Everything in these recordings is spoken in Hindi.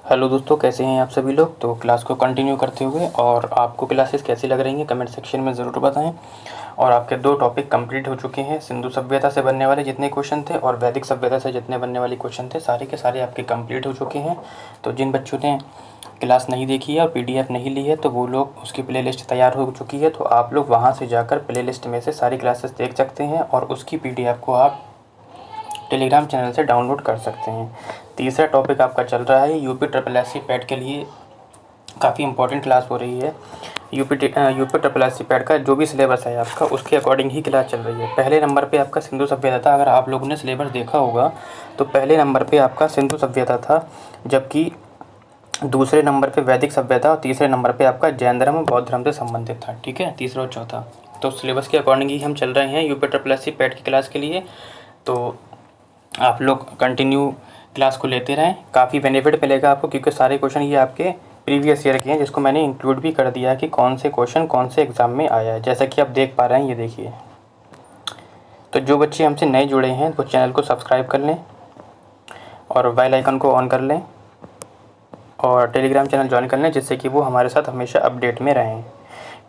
हेलो दोस्तों, कैसे हैं आप सभी लोग। तो क्लास को कंटिन्यू करते हुए और आपको क्लासेस कैसी लग रही हैं कमेंट सेक्शन में ज़रूर बताएं। और आपके 2 टॉपिक कंप्लीट हो चुके हैं। सिंधु सभ्यता से बनने वाले जितने क्वेश्चन थे और वैदिक सभ्यता से जितने बनने वाले क्वेश्चन थे सारे के सारे आपके कंप्लीट हो चुके हैं। तो जिन बच्चों ने क्लास नहीं देखी है और PDF नहीं ली है तो वो लोग उसकी प्लेलिस्ट तैयार हो चुकी है, तो आप लोग वहाँ से जाकर प्लेलिस्ट में से सारी क्लासेस देख सकते हैं और उसकी PDF को आप टेलीग्राम चैनल से डाउनलोड कर सकते हैं। तीसरा टॉपिक आपका चल रहा है UPSSC पैट के लिए काफ़ी इंपॉर्टेंट क्लास हो रही है। UPSSC पैट का जो भी सिलेबस है आपका उसके अकॉर्डिंग ही क्लास चल रही है। पहले नंबर पे आपका सिंधु सभ्यता था। अगर आप लोगों ने सिलेबस देखा होगा तो पहले नंबर पे आपका सिंधु सभ्यता था, जबकि दूसरे नंबर पे वैदिक सभ्यता और तीसरे नंबर पे आपका जैन धर्म और बौद्ध धर्म से संबंधित था। ठीक है, तीसरा और चौथा। तो सिलेबस के अकॉर्डिंग ही हम चल रहे हैं UPSSC पैट की क्लास के लिए। तो आप लोग कंटिन्यू क्लास को लेते रहें, काफ़ी बेनिफिट मिलेगा आपको, क्योंकि सारे क्वेश्चन ये आपके प्रीवियस ईयर के हैं, जिसको मैंने इंक्लूड भी कर दिया है कि कौन से क्वेश्चन कौन से एग्ज़ाम में आया है, जैसा कि आप देख पा रहे हैं। ये देखिए, तो जो बच्चे हमसे नए जुड़े हैं वो चैनल को सब्सक्राइब कर लें और बेल आइकन को ऑन कर लें और टेलीग्राम चैनल ज्वाइन कर लें, जिससे कि वो हमारे साथ हमेशा अपडेट में रहें।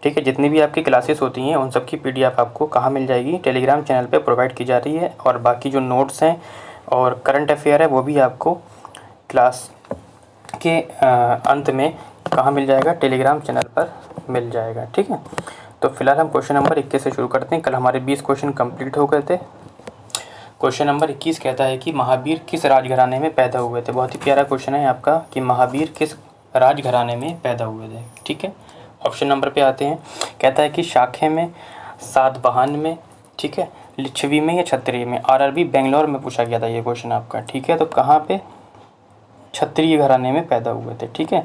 ठीक है, जितनी भी आपकी क्लासेस होती हैं उन सब की PDF आपको कहाँ मिल जाएगी, टेलीग्राम चैनल पे प्रोवाइड की जा रही है। और बाकी जो नोट्स हैं और करंट अफेयर है वो भी आपको क्लास के अंत में कहाँ मिल जाएगा, टेलीग्राम चैनल पर मिल जाएगा। ठीक है, तो फिलहाल हम क्वेश्चन नंबर 21 से शुरू करते हैं। कल हमारे 20 क्वेश्चन कंप्लीट हो गए थे। क्वेश्चन नंबर 21 कहता है कि महावीर किस राजघराने में पैदा हुए थे। बहुत ही प्यारा क्वेश्चन है आपका कि महावीर किस राजघराने में पैदा हुए थे। ठीक है, ऑप्शन नंबर पे आते हैं। कहता है कि शाखे में, सातवाहन में, ठीक है, लिच्छवी में या क्षत्रिय में। RRB बेंगलोर में पूछा गया था ये क्वेश्चन आपका। ठीक है, तो कहाँ पे, क्षत्रिय घराने में पैदा हुए थे। ठीक है,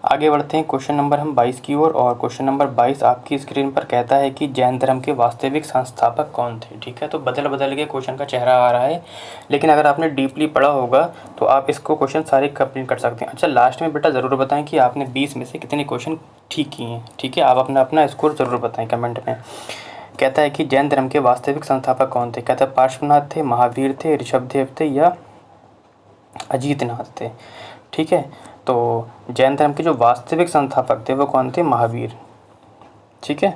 आगे बढ़ते हैं क्वेश्चन नंबर हम 22 की ओर। और क्वेश्चन नंबर 22 आपकी स्क्रीन पर कहता है कि जैन धर्म के वास्तविक संस्थापक कौन थे। ठीक है, तो बदल बदल के क्वेश्चन का चेहरा आ रहा है, लेकिन अगर आपने डीपली पढ़ा होगा तो आप इसको क्वेश्चन सारे कंप्लीट कर सकते हैं। अच्छा, लास्ट में बेटा ज़रूर बताएं कि आपने 20 में से कितने क्वेश्चन ठीक किए हैं। ठीक है, आप अपना अपना स्कोर ज़रूर बताएं कमेंट में। कहता है कि जैन धर्म के वास्तविक संस्थापक कौन थे। कहता है पार्श्वनाथ थे, महावीर थे, ऋषभदेव थे या अजीतनाथ थे। ठीक है, तो जैन धर्म के जो वास्तविक संस्थापक थे वो कौन थे, महावीर। ठीक है,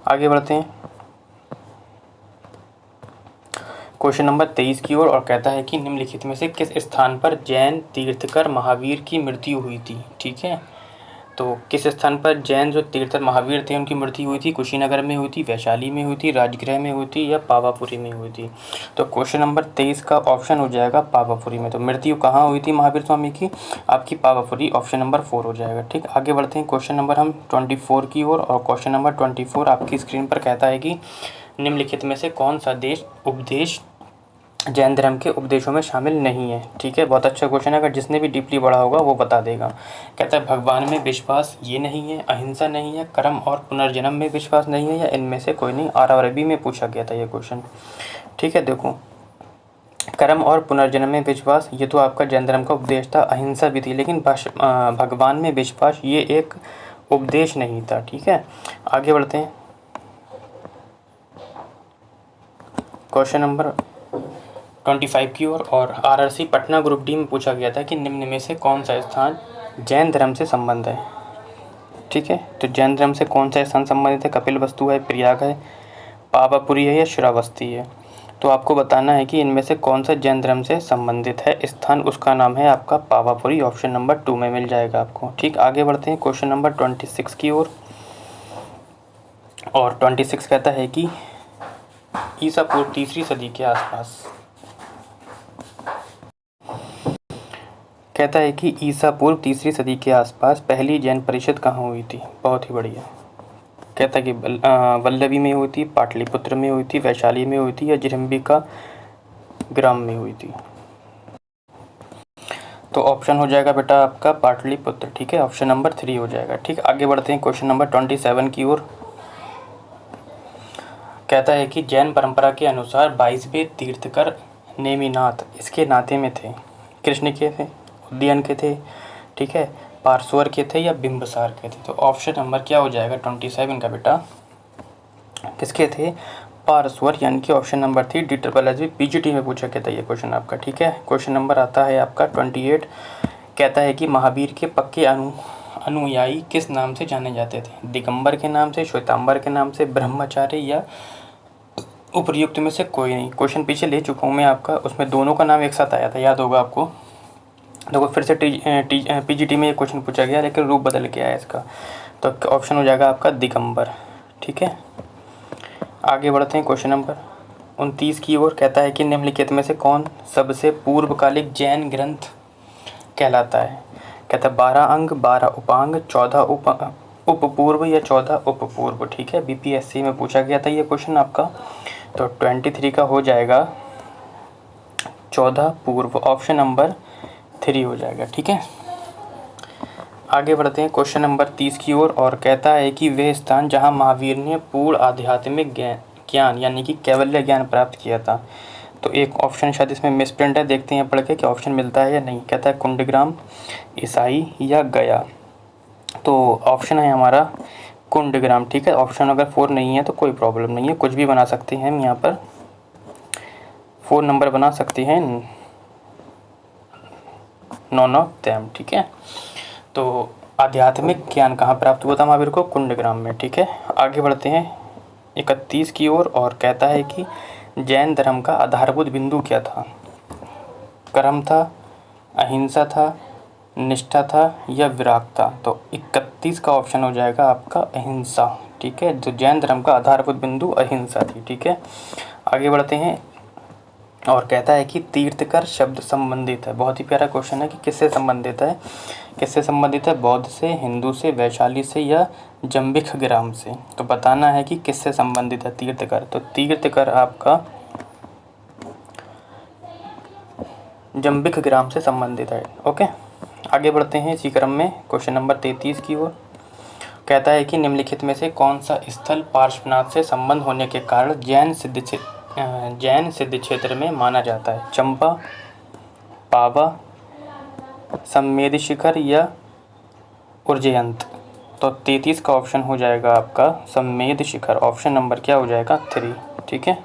आगे बढ़ते हैं क्वेश्चन नंबर 23 की ओर। और कहता है कि निम्नलिखित में से किस स्थान पर जैन तीर्थकर महावीर की मृत्यु हुई थी। ठीक है, तो किस स्थान पर जैन जो तीर्थकर महावीर थे उनकी मृत्यु हुई थी। कुशीनगर में हुई थी, वैशाली में हुई थी, राजगृह में हुई थी या पावापुरी में हुई थी। तो क्वेश्चन नंबर 23 का ऑप्शन हो जाएगा पावापुरी में। तो मृत्यु कहाँ हुई थी महावीर स्वामी की, आपकी पावापुरी, ऑप्शन नंबर 4 हो जाएगा। ठीक, आगे बढ़ते हैं क्वेश्चन नंबर हम 24 की ओर। और क्वेश्चन नंबर 24 आपकी स्क्रीन पर कहता है कि निम्नलिखित में से कौन सा देश उपदेश जैन धर्म के उपदेशों में शामिल नहीं है। ठीक है, बहुत अच्छा क्वेश्चन है, अगर जिसने भी डीपली पढ़ा होगा वो बता देगा। कहता है भगवान में विश्वास ये नहीं है, अहिंसा नहीं है, कर्म और पुनर्जन्म में विश्वास नहीं है या इनमें से कोई नहीं। RRB में पूछा गया था ये क्वेश्चन। ठीक है, देखो, कर्म और पुनर्जन्म में विश्वास ये तो आपका जैन धर्म का उपदेश था, अहिंसा भी थी, लेकिन भगवान में विश्वास ये एक उपदेश नहीं था। ठीक है, आगे बढ़ते हैं क्वेश्चन नंबर 25 की ओर। और RRC पटना ग्रुप D में पूछा गया था कि निम्न में से कौन सा स्थान जैन धर्म से संबंध है। ठीक है, तो जैन धर्म से कौन सा स्थान संबंधित है, कपिलवस्तु है, प्रयाग है, पावापुरी है या श्रावस्ती है। तो आपको बताना है कि इनमें से कौन सा जैन धर्म से संबंधित है स्थान, उसका नाम है आपका पावापुरी, ऑप्शन नंबर 2 में मिल जाएगा आपको। ठीक, आगे बढ़ते हैं क्वेश्चन नंबर 26 की ओर। और 26 कहता है कि ईसा पूर्व 3री सदी के आसपास, कहता है कि ईसा पूर्व 3री सदी के आसपास पहली जैन परिषद कहाँ हुई थी। बहुत ही बढ़िया। कहता है कि वल्लभी में हुई थी, पाटलिपुत्र में हुई थी, वैशाली में हुई थी या जिरम्बिका ग्राम में हुई थी। तो ऑप्शन हो जाएगा बेटा आपका पाटलिपुत्र। ठीक है, ऑप्शन नंबर 3 हो जाएगा। ठीक, आगे बढ़ते हैं क्वेश्चन नंबर 27 की ओर। कहता है कि जैन परंपरा के अनुसार 22वें तीर्थकर नेमिनाथ इसके नाते में थे। कृष्ण के थे, उदयन के थे, ठीक है, पार्श्वर के थे या बिंबसार के थे। तो ऑप्शन नंबर क्या हो जाएगा 27 का बेटा, किसके थे, पार्श्वर, यानी कि ऑप्शन नंबर 3 DSSB PGT में पूछा गया था ये क्वेश्चन आपका। ठीक है, क्वेश्चन नंबर आता है आपका 28। कहता है कि महावीर के पक्के अनुयायी किस नाम से जाने जाते थे? दिगंबर के नाम से, श्वेतांबर के नाम से, ब्रह्मचारी या उपर्युक्त में से कोई नहीं। क्वेश्चन पीछे ले चुका हूँ मैं आपका, उसमें दोनों का नाम एक साथ आया था, याद होगा आपको। देखो फिर से पीजीटी में ये क्वेश्चन पूछा गया लेकिन रूप बदल के आया इसका, तो ऑप्शन हो जाएगा आपका दिगंबर। ठीक है, आगे बढ़ते हैं क्वेश्चन नंबर 29 की ओर। कहता है कि निम्नलिखित में से कौन सबसे पूर्वकालिक जैन ग्रंथ कहलाता है? कहता है 12 अंग, 12 उपांग, 14 उपपूर्व या 14 उपपूर्व। ठीक है, बीपीएससी में पूछा गया था ये क्वेश्चन आपका, तो 23 का हो जाएगा 14 पूर्व, ऑप्शन नंबर 3 हो जाएगा। ठीक है, आगे बढ़ते हैं क्वेश्चन नंबर 30 की ओर और कहता है कि वह स्थान जहां महावीर ने पूर्ण आध्यात्मिक ज्ञान यानी कि कैवल्य ज्ञान प्राप्त किया था। तो एक ऑप्शन शायद इसमें मिसप्रिंट है, देखते हैं पढ़ के क्या ऑप्शन मिलता है या नहीं। कहता है कुंडग्राम, ईसाई या गया। तो ऑप्शन है हमारा कुंडग्राम। ठीक है, ऑप्शन अगर 4 नहीं है तो कोई प्रॉब्लम नहीं है, कुछ भी बना सकते हैं हम यहाँ पर, 4 नंबर बना सकते हैं, नॉन ऑफ देम। ठीक है, तो आध्यात्मिक ज्ञान कहाँ प्राप्त हुआ था महावीर को? कुंडग्राम में। ठीक है, आगे बढ़ते हैं 31 की ओर और कहता है कि जैन धर्म का आधारभूत बिंदु क्या था? कर्म था, अहिंसा था, निष्ठा था या विराग था? तो 31 का ऑप्शन हो जाएगा आपका अहिंसा। ठीक है, जो जैन धर्म का आधारभूत बिंदु अहिंसा थी। ठीक है, आगे बढ़ते हैं और कहता है कि तीर्थकर शब्द संबंधित है, बहुत ही प्यारा क्वेश्चन है कि किससे संबंधित है? किससे संबंधित है? बौद्ध से, हिंदू से, वैशाली से या जंबिख ग्राम से? तो बताना है कि किससे संबंधित है तीर्थकर। तो तीर्थकर आपका जंबिख ग्राम से संबंधित है। ओके, आगे बढ़ते हैं इसी क्रम में क्वेश्चन नंबर 33 की ओर। कहता है कि निम्नलिखित में से कौन सा स्थल पार्श्वनाथ से संबंध होने के कारण जैन सिद्ध क्षेत्र में माना जाता है? चंपा, पावा, सम्मेद शिखर या उज्जयंत? तो 33 का ऑप्शन हो जाएगा आपका सम्मेद शिखर, ऑप्शन नंबर क्या हो जाएगा? 3। ठीक है,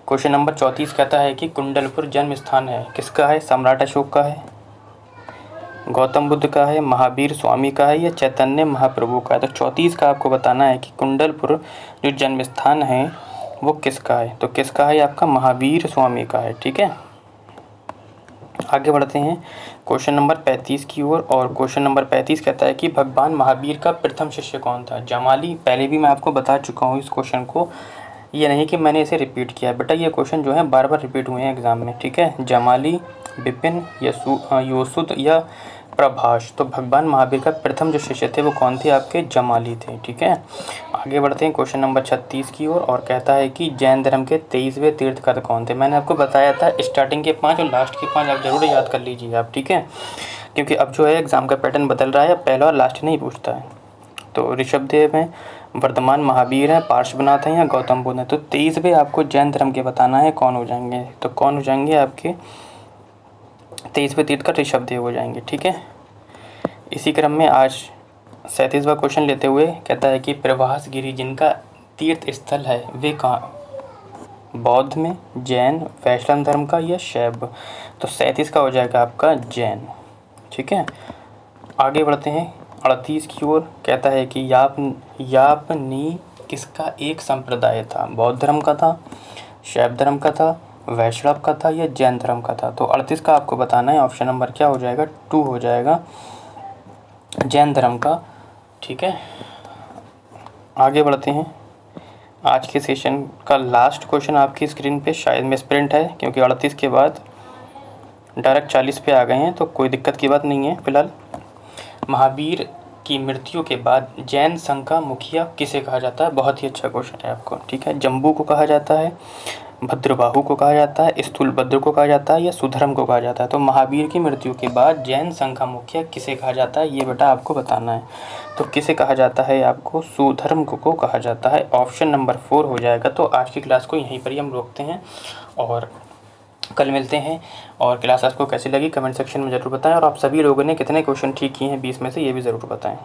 क्वेश्चन नंबर 34 कहता है कि कुंडलपुर जन्म स्थान है, किसका है? सम्राट अशोक का है, गौतम बुद्ध का है, महावीर स्वामी का है या चैतन्य महाप्रभु का है? तो 34 का आपको बताना है कि कुंडलपुर जो जन्म स्थान है वो किसका है? तो किसका है? आपका महावीर स्वामी का है। ठीक है, आगे बढ़ते हैं क्वेश्चन नंबर 35 की ओर और क्वेश्चन नंबर 35 कहता है कि भगवान महावीर का प्रथम शिष्य कौन था? जमाली। पहले भी मैं आपको बता चुका हूँ इस क्वेश्चन को, ये नहीं कि मैंने इसे रिपीट किया बेटा, ये क्वेश्चन जो है बार बार रिपीट हुए हैं एग्जाम में। ठीक है, जमाली, विपिन, योसुद या प्रभाष? तो भगवान महावीर का प्रथम जो शिष्य थे वो कौन थे? आपके जमाली थे। ठीक है, आगे बढ़ते हैं क्वेश्चन नंबर 36 की ओर और कहता है कि जैन धर्म के 23वें तीर्थकर कौन थे? मैंने आपको बताया था स्टार्टिंग के 5 और लास्ट के 5 आप जरूर याद कर लीजिए आप। ठीक है, क्योंकि अब जो है एग्जाम का पैटर्न बदल रहा है, पहला और लास्ट नहीं पूछता है। तो ऋषभदेव हैं, वर्धमान महावीर हैं, पार्श्वनाथ हैं या गौतम बुद्ध हैं? तो 23वें आपको जैन धर्म के बताना है कौन हो जाएंगे। तो कौन हो जाएंगे आपके 23वें तीर्थकर? ऋषभदेव हो जाएंगे। ठीक है, इसी क्रम में आज 37वां क्वेश्चन लेते हुए कहता है कि प्रभासगिरी जिनका तीर्थ स्थल है वे कहाँ? बौद्ध में, जैन, वैष्णव धर्म का या शैव? तो 37 का हो जाएगा आपका जैन। ठीक है, आगे बढ़ते हैं 38 की ओर। कहता है कि यापनी किसका एक संप्रदाय था? बौद्ध धर्म का था, शैव धर्म का था, वैष्णव का था या जैन धर्म का था? तो 38 का आपको बताना है, ऑप्शन नंबर क्या हो जाएगा? 2 हो जाएगा, जैन धर्म का। ठीक है, आगे बढ़ते हैं। आज के सेशन का लास्ट क्वेश्चन आपकी स्क्रीन पे शायद मिसप्रिंट है, क्योंकि 38 के बाद डायरेक्ट 40 पे आ गए हैं, तो कोई दिक्कत की बात नहीं है फिलहाल। महावीर की मृत्यु के बाद जैन संघ का मुखिया किसे कहा जाता है? बहुत ही अच्छा क्वेश्चन है आपको। ठीक है, जम्बू को कहा जाता है, भद्रबाहु को कहा जाता है, स्थूलभद्र को कहा जाता है या सुधर्म को कहा जाता है? तो महावीर की मृत्यु के बाद जैन संघ का मुखिया किसे कहा जाता है, ये बेटा आपको बताना है। तो किसे कहा जाता है? आपको सुधर्म को कहा जाता है, ऑप्शन नंबर 4 हो जाएगा। तो आज की क्लास को यहीं पर ही हम रोकते हैं और कल मिलते हैं। और क्लास आपको कैसी लगी कमेंट सेक्शन में ज़रूर बताएं, और आप सभी लोगों ने कितने क्वेश्चन ठीक किए हैं 20 में से, ये भी ज़रूर बताएं।